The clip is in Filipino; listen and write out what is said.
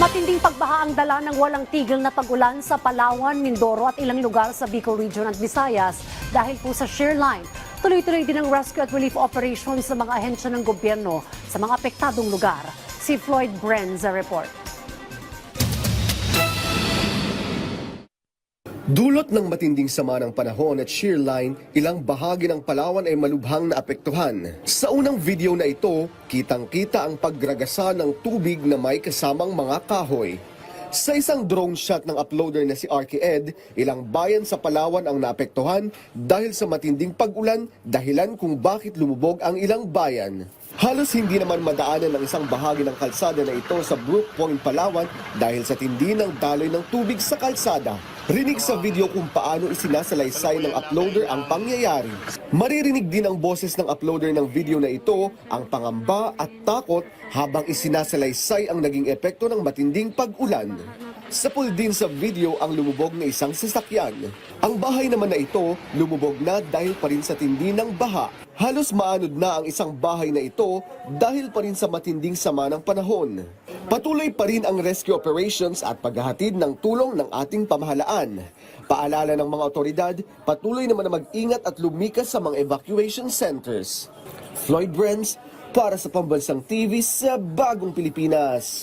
Matinding pagbaha ang dala ng walang tigil na pag-ulan sa Palawan, Mindoro at ilang lugar sa Bicol Region at Visayas dahil po sa shear line. Tuloy-tuloy din ang rescue at relief operations sa mga ahensya ng gobyerno sa mga apektadong lugar. Si Floyd Brenza report. Dulot ng matinding sama ng panahon at shear line, ilang bahagi ng Palawan ay malubhang naapektuhan. Sa unang video na ito, kitang-kita ang pagragasa ng tubig na may kasamang mga kahoy. Sa isang drone shot ng uploader na si RK-Ed, ilang bayan sa Palawan ang naapektuhan dahil sa matinding pag-ulan, dahilan kung bakit lumubog ang ilang bayan. Halos hindi naman madaanan ang isang bahagi ng kalsada na ito sa Brook Point, Palawan dahil sa tindi ng daloy ng tubig sa kalsada. Rinig sa video kung paano isinasalaysay ng uploader ang pangyayari. Maririnig din ang boses ng uploader ng video na ito, ang pangamba at takot habang isinasalaysay ang naging epekto ng matinding pag-ulan. Sapul din sa video ang lumubog na isang sasakyan. Ang bahay naman na ito lumubog na dahil pa rin sa tindi ng baha. Halos maanod na ang isang bahay na ito dahil pa rin sa matinding sama ng panahon. Patuloy pa rin ang rescue operations at paghahatid ng tulong ng ating pamahalaan. Paalala ng mga otoridad, patuloy naman na mag-ingat at lumikas sa mga evacuation centers. Floyd Brenz para sa Pambansang TV sa Bagong Pilipinas.